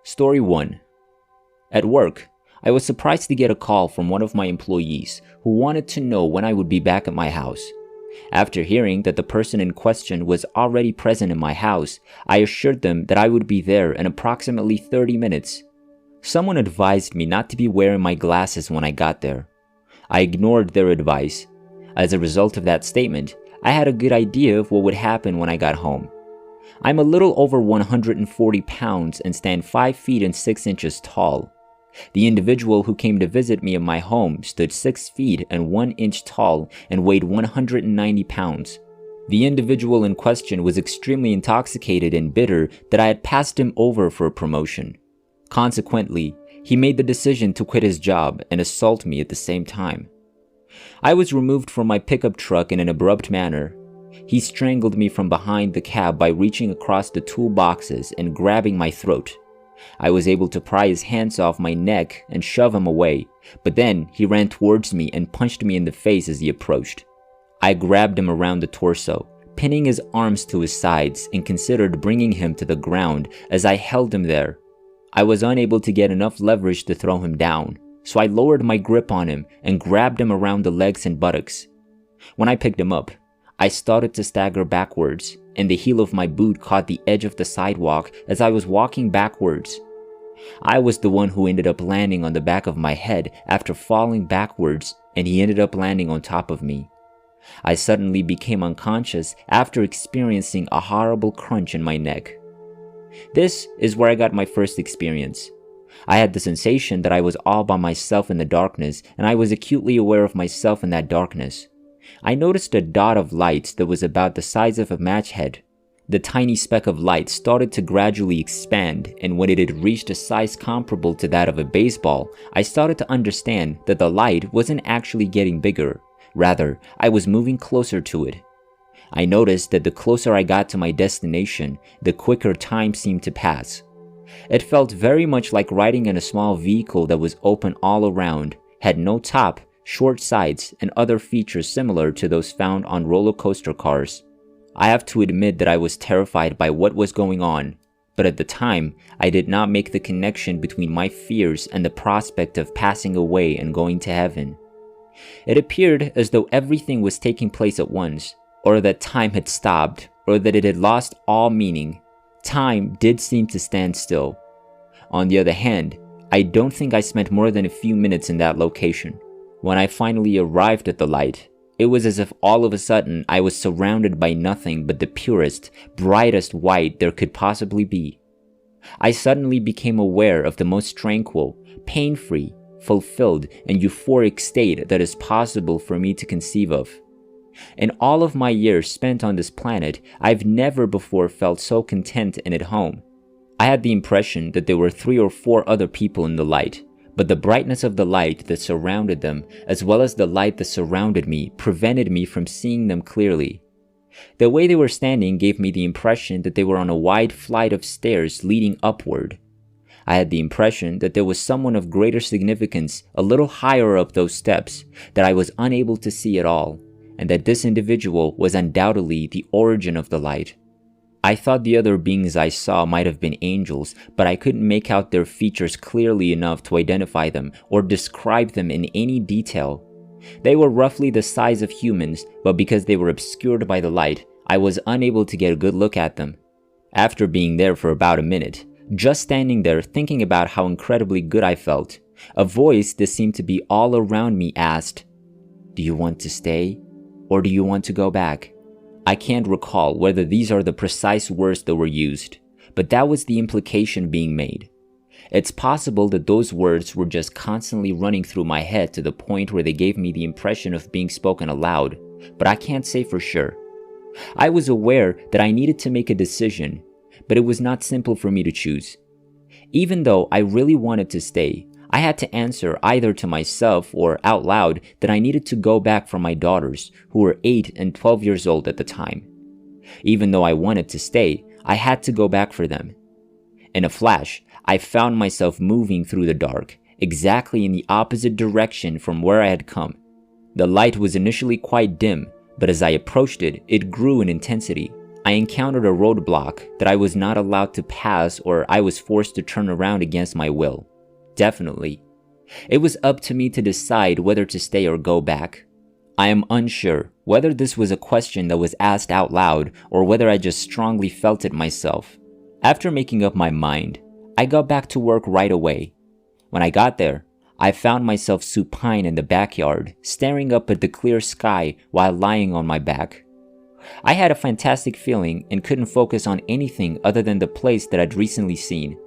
Story 1. At work, I was surprised to get a call from one of my employees who wanted to know when I would be back at my house. After hearing that the person in question was already present in my house, I assured them that I would be there in approximately 30 minutes. Someone advised me not to be wearing my glasses when I got there. I ignored their advice. As a result of that statement, I had a good idea of what would happen when I got home. I'm a little over 140 pounds and stand 5 feet and 6 inches tall. The individual who came to visit me in my home stood 6 feet and 1 inch tall and weighed 190 pounds. The individual in question was extremely intoxicated and bitter that I had passed him over for a promotion. Consequently, he made the decision to quit his job and assault me at the same time. I was removed from my pickup truck in an abrupt manner. He strangled me from behind the cab by reaching across the toolboxes and grabbing my throat. I was able to pry his hands off my neck and shove him away, but then he ran towards me and punched me in the face as he approached. I grabbed him around the torso, pinning his arms to his sides, and considered bringing him to the ground as I held him there. I was unable to get enough leverage to throw him down, so I lowered my grip on him and grabbed him around the legs and buttocks. When I picked him up, I started to stagger backwards, and the heel of my boot caught the edge of the sidewalk as I was walking backwards. I was the one who ended up landing on the back of my head after falling backwards, and he ended up landing on top of me. I suddenly became unconscious after experiencing a horrible crunch in my neck. This is where I got my first experience. I had the sensation that I was all by myself in the darkness, and I was acutely aware of myself in that darkness. I noticed a dot of light that was about the size of a match head. The tiny speck of light started to gradually expand, and when it had reached a size comparable to that of a baseball, I started to understand that the light wasn't actually getting bigger. Rather, I was moving closer to it. I noticed that the closer I got to my destination, the quicker time seemed to pass. It felt very much like riding in a small vehicle that was open all around, had no top, short sides, and other features similar to those found on roller coaster cars. I have to admit that I was terrified by what was going on, but at the time, I did not make the connection between my fears and the prospect of passing away and going to heaven. It appeared as though everything was taking place at once, or that time had stopped, or that it had lost all meaning. Time did seem to stand still. On the other hand, I don't think I spent more than a few minutes in that location. When I finally arrived at the light, it was as if all of a sudden I was surrounded by nothing but the purest, brightest white there could possibly be. I suddenly became aware of the most tranquil, pain-free, fulfilled, and euphoric state that is possible for me to conceive of. In all of my years spent on this planet, I've never before felt so content and at home. I had the impression that there were 3 or 4 other people in the light, but the brightness of the light that surrounded them, as well as the light that surrounded me, prevented me from seeing them clearly. The way they were standing gave me the impression that they were on a wide flight of stairs leading upward. I had the impression that there was someone of greater significance a little higher up those steps that I was unable to see at all, and that this individual was undoubtedly the origin of the light. I thought the other beings I saw might have been angels, but I couldn't make out their features clearly enough to identify them or describe them in any detail. They were roughly the size of humans, but because they were obscured by the light, I was unable to get a good look at them. After being there for about a minute, just standing there thinking about how incredibly good I felt, a voice that seemed to be all around me asked, "Do you want to stay, or do you want to go back?" I can't recall whether these are the precise words that were used, but that was the implication being made. It's possible that those words were just constantly running through my head to the point where they gave me the impression of being spoken aloud, but I can't say for sure. I was aware that I needed to make a decision, but it was not simple for me to choose. Even though I really wanted to stay, I had to answer either to myself or out loud that I needed to go back for my daughters, who were 8 and 12 years old at the time. Even though I wanted to stay, I had to go back for them. In a flash, I found myself moving through the dark, exactly in the opposite direction from where I had come. The light was initially quite dim, but as I approached it, it grew in intensity. I encountered a roadblock that I was not allowed to pass, or I was forced to turn around against my will. Definitely. It was up to me to decide whether to stay or go back. I am unsure whether this was a question that was asked out loud or whether I just strongly felt it myself. After making up my mind, I got back to work right away. When I got there, I found myself supine in the backyard, staring up at the clear sky while lying on my back. I had a fantastic feeling and couldn't focus on anything other than the place that I'd recently seen.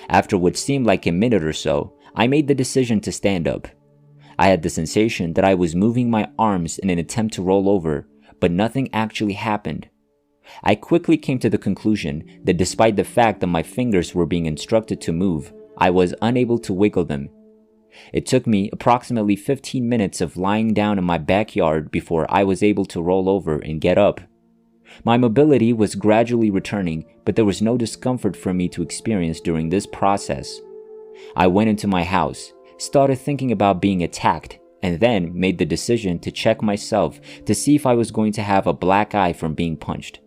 After what seemed like a minute or so, I made the decision to stand up. I had the sensation that I was moving my arms in an attempt to roll over, but nothing actually happened. I quickly came to the conclusion that despite the fact that my fingers were being instructed to move, I was unable to wiggle them. It took me approximately 15 minutes of lying down in my backyard before I was able to roll over and get up. My mobility was gradually returning, but there was no discomfort for me to experience during this process. I went into my house, started thinking about being attacked, and then made the decision to check myself to see if I was going to have a black eye from being punched.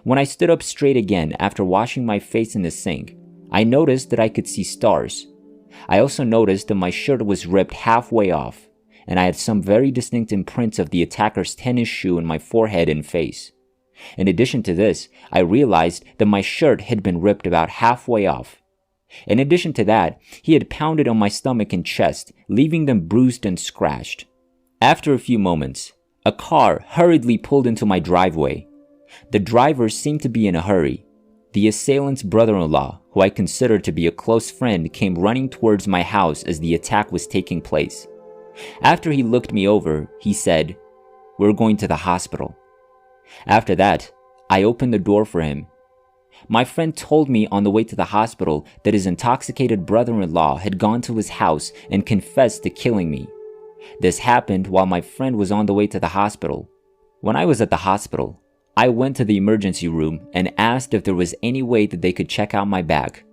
When I stood up straight again after washing my face in the sink, I noticed that I could see stars. I also noticed that my shirt was ripped halfway off, and I had some very distinct imprints of the attacker's tennis shoe in my forehead and face. In addition to this, I realized that my shirt had been ripped about halfway off. In addition to that, he had pounded on my stomach and chest, leaving them bruised and scratched. After a few moments, a car hurriedly pulled into my driveway. The driver seemed to be in a hurry. The assailant's brother-in-law, who I considered to be a close friend, came running towards my house as the attack was taking place. After he looked me over, he said, "We're going to the hospital." After that, I opened the door for him. My friend told me on the way to the hospital that his intoxicated brother-in-law had gone to his house and confessed to killing me. This happened while my friend was on the way to the hospital. When I was at the hospital, I went to the emergency room and asked if there was any way that they could check out my back.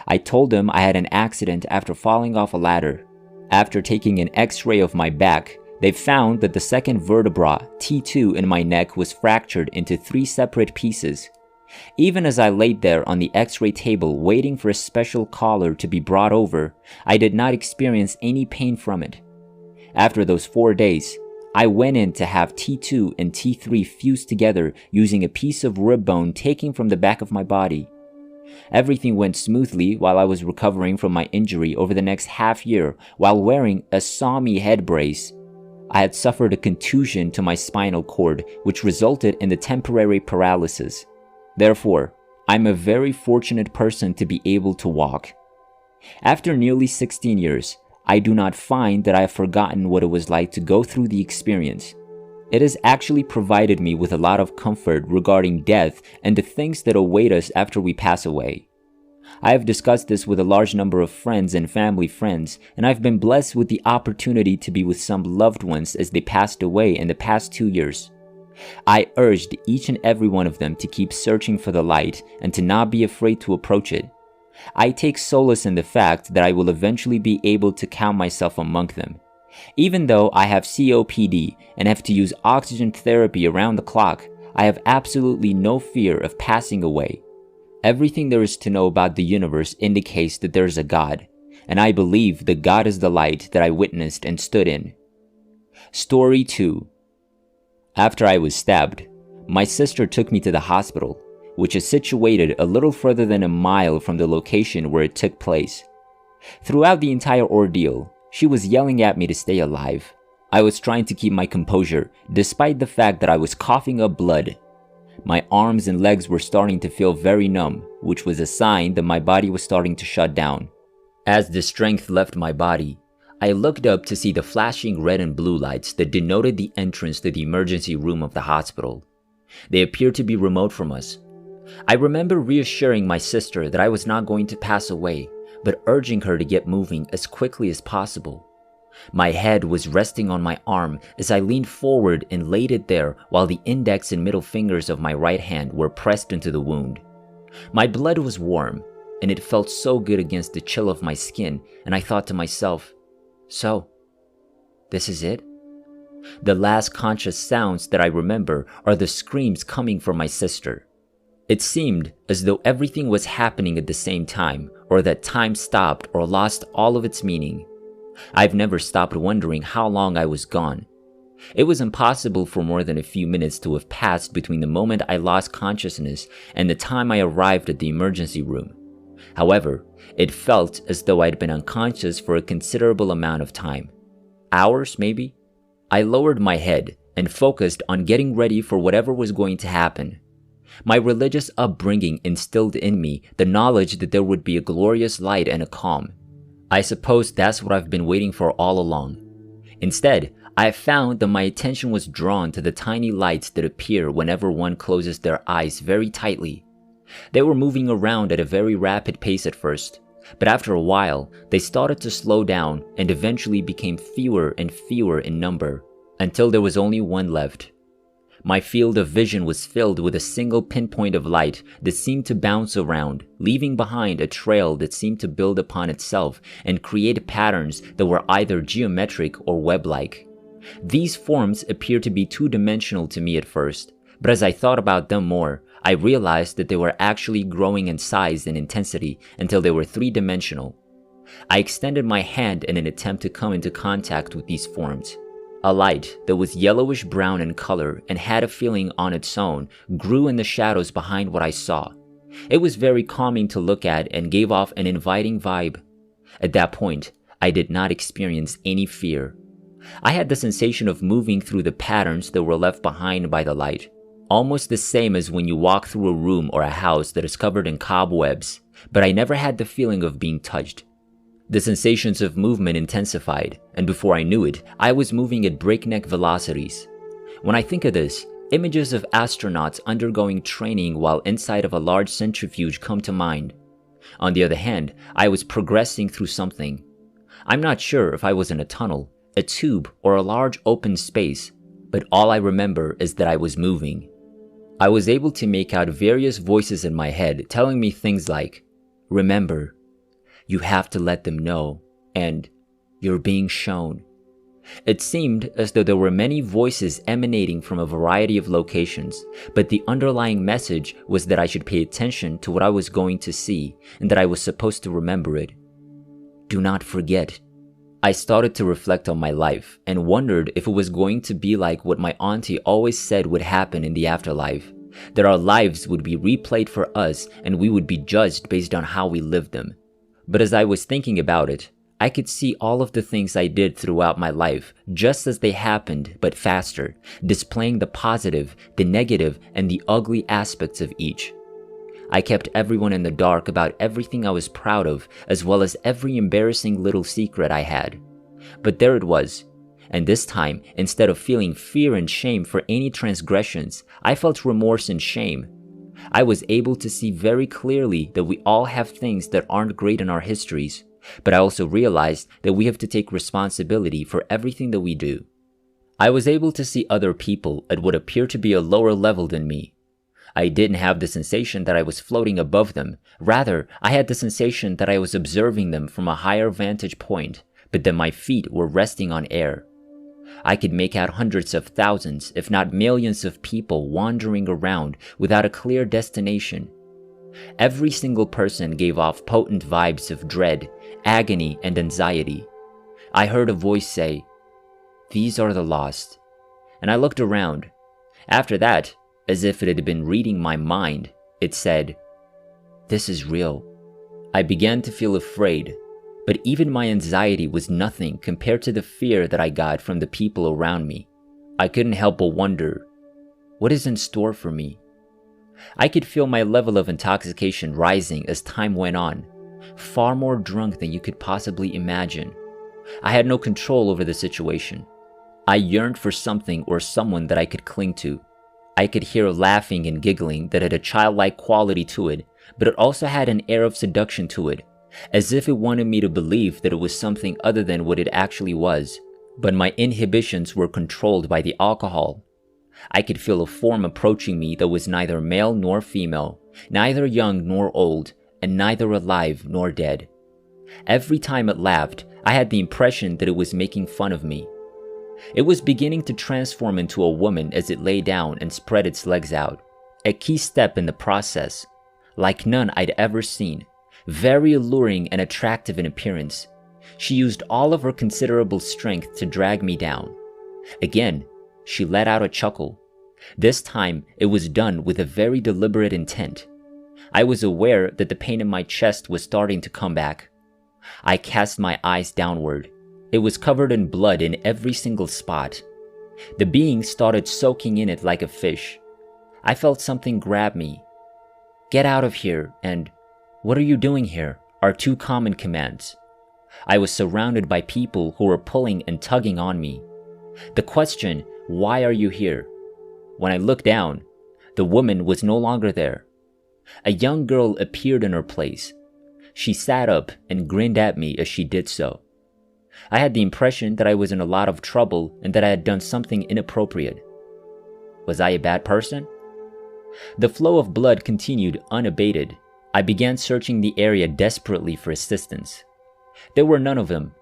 I told them I had an accident after falling off a ladder. After taking an x-ray of my back, they found that the second vertebra, T2, in my neck was fractured into 3 separate pieces. Even as I laid there on the x-ray table waiting for a special collar to be brought over, I did not experience any pain from it. After those 4 days, I went in to have T2 and T3 fused together using a piece of rib bone taken from the back of my body. Everything went smoothly while I was recovering from my injury over the next half year while wearing a Sami head brace. I had suffered a contusion to my spinal cord, which resulted in the temporary paralysis. Therefore, I'm a very fortunate person to be able to walk. After nearly 16 years, I do not find that I have forgotten what it was like to go through the experience. It has actually provided me with a lot of comfort regarding death and the things that await us after we pass away. I have discussed this with a large number of friends and family friends, and I've been blessed with the opportunity to be with some loved ones as they passed away in the past 2 years. I urged each and every one of them to keep searching for the light and to not be afraid to approach it. I take solace in the fact that I will eventually be able to count myself among them. Even though I have COPD and have to use oxygen therapy around the clock, I have absolutely no fear of passing away. Everything there is to know about the universe indicates that there is a God, and I believe that God is the light that I witnessed and stood in. Story 2. After I was stabbed, my sister took me to the hospital, which is situated a little further than a mile from the location where it took place. Throughout the entire ordeal, she was yelling at me to stay alive. I was trying to keep my composure, despite the fact that I was coughing up blood. My arms and legs were starting to feel very numb, which was a sign that my body was starting to shut down. As the strength left my body, I looked up to see the flashing red and blue lights that denoted the entrance to the emergency room of the hospital. They appeared to be remote from us. I remember reassuring my sister that I was not going to pass away, but urging her to get moving as quickly as possible. My head was resting on my arm as I leaned forward and laid it there while the index and middle fingers of my right hand were pressed into the wound. My blood was warm, and it felt so good against the chill of my skin, and I thought to myself, "So, this is it?" The last conscious sounds that I remember are the screams coming from my sister. It seemed as though everything was happening at the same time, or that time stopped or lost all of its meaning. I've never stopped wondering how long I was gone. It was impossible for more than a few minutes to have passed between the moment I lost consciousness and the time I arrived at the emergency room. However, it felt as though I'd been unconscious for a considerable amount of time. Hours, maybe? I lowered my head and focused on getting ready for whatever was going to happen. My religious upbringing instilled in me the knowledge that there would be a glorious light and a calm. I suppose that's what I've been waiting for all along. Instead, I found that my attention was drawn to the tiny lights that appear whenever one closes their eyes very tightly. They were moving around at a very rapid pace at first, but after a while, they started to slow down and eventually became fewer and fewer in number, until there was only one left. My field of vision was filled with a single pinpoint of light that seemed to bounce around, leaving behind a trail that seemed to build upon itself and create patterns that were either geometric or web-like. These forms appeared to be two-dimensional to me at first, but as I thought about them more, I realized that they were actually growing in size and intensity until they were three-dimensional. I extended my hand in an attempt to come into contact with these forms. A light that was yellowish-brown in color and had a feeling on its own grew in the shadows behind what I saw. It was very calming to look at and gave off an inviting vibe. At that point, I did not experience any fear. I had the sensation of moving through the patterns that were left behind by the light, almost the same as when you walk through a room or a house that is covered in cobwebs, but I never had the feeling of being touched. The sensations of movement intensified, and before I knew it, I was moving at breakneck velocities. When I think of this, images of astronauts undergoing training while inside of a large centrifuge come to mind. On the other hand, I was progressing through something. I'm not sure if I was in a tunnel, a tube, or a large open space, but all I remember is that I was moving. I was able to make out various voices in my head telling me things like, "Remember, you have to let them know," and "You're being shown." It seemed as though there were many voices emanating from a variety of locations, but the underlying message was that I should pay attention to what I was going to see and that I was supposed to remember it. Do not forget. I started to reflect on my life and wondered if it was going to be like what my auntie always said would happen in the afterlife, that our lives would be replayed for us and we would be judged based on how we lived them. But as I was thinking about it, I could see all of the things I did throughout my life just as they happened, but faster, displaying the positive, the negative, and the ugly aspects of each. I kept everyone in the dark about everything I was proud of, as well as every embarrassing little secret I had. But there it was, and this time, instead of feeling fear and shame for any transgressions, I felt remorse and shame. I was able to see very clearly that we all have things that aren't great in our histories, but I also realized that we have to take responsibility for everything that we do. I was able to see other people at what appeared to be a lower level than me. I didn't have the sensation that I was floating above them. Rather, I had the sensation that I was observing them from a higher vantage point, but that my feet were resting on air. I could make out hundreds of thousands, if not millions of people wandering around without a clear destination. Every single person gave off potent vibes of dread, agony, and anxiety. I heard a voice say, "These are the lost." And I looked around. After that, as if it had been reading my mind, it said, "This is real." I began to feel afraid, but even my anxiety was nothing compared to the fear that I got from the people around me. I couldn't help but wonder, what is in store for me? I could feel my level of intoxication rising as time went on, far more drunk than you could possibly imagine. I had no control over the situation. I yearned for something or someone that I could cling to. I could hear laughing and giggling that had a childlike quality to it, but it also had an air of seduction to it, as if it wanted me to believe that it was something other than what it actually was. But my inhibitions were controlled by the alcohol. I could feel a form approaching me that was neither male nor female, neither young nor old, and neither alive nor dead. Every time it laughed, I had the impression that it was making fun of me. It was beginning to transform into a woman as it lay down and spread its legs out, a key step in the process, like none I'd ever seen, very alluring and attractive in appearance. She used all of her considerable strength to drag me down. Again, she let out a chuckle. This time, it was done with a very deliberate intent. I was aware that the pain in my chest was starting to come back. I cast my eyes downward. It was covered in blood in every single spot. The being started soaking in it like a fish. I felt something grab me. "Get out of here," and "What are you doing here?" are two common commands. I was surrounded by people who were pulling and tugging on me. The question, "Why are you here?" When I looked down, the woman was no longer there. A young girl appeared in her place. She sat up and grinned at me as she did so. I had the impression that I was in a lot of trouble and that I had done something inappropriate. Was I a bad person? The flow of blood continued unabated. I began searching the area desperately for assistance. There were none of them.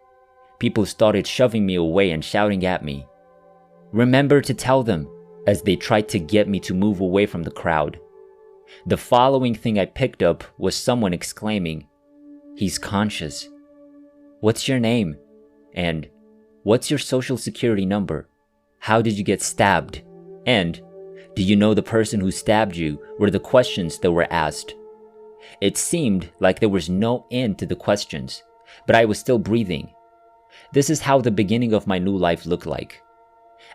People started shoving me away and shouting at me. "Remember to tell them," as they tried to get me to move away from the crowd. The following thing I picked up was someone exclaiming, "He's conscious." "What's your name?" And "What's your social security number? How did you get stabbed?" And "Do you know the person who stabbed you?" were the questions that were asked. It seemed like there was no end to the questions, but I was still breathing. This is how the beginning of my new life looked like.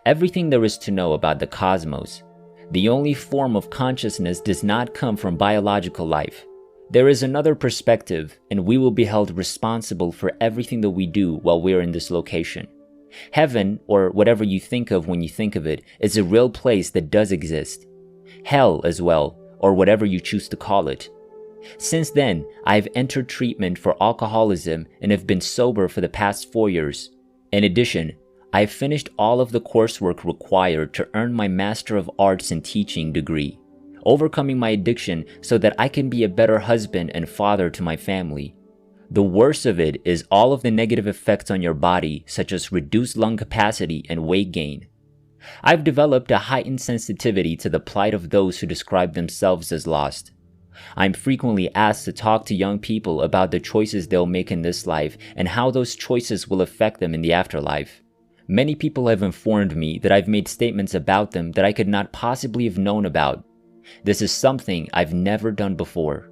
Everything there is to know about the cosmos. The only form of consciousness does not come from biological life. There is another perspective, and we will be held responsible for everything that we do while we are in this location. Heaven, or whatever you think of when you think of it, is a real place that does exist. Hell as well, or whatever you choose to call it. Since then, I've entered treatment for alcoholism and have been sober for the past 4 years. In addition, I've finished all of the coursework required to earn my Master of Arts in Teaching degree, overcoming my addiction so that I can be a better husband and father to my family. The worst of it is all of the negative effects on your body, such as reduced lung capacity and weight gain. I've developed a heightened sensitivity to the plight of those who describe themselves as lost. I'm frequently asked to talk to young people about the choices they'll make in this life and how those choices will affect them in the afterlife. Many people have informed me that I've made statements about them that I could not possibly have known about. This is something I've never done before.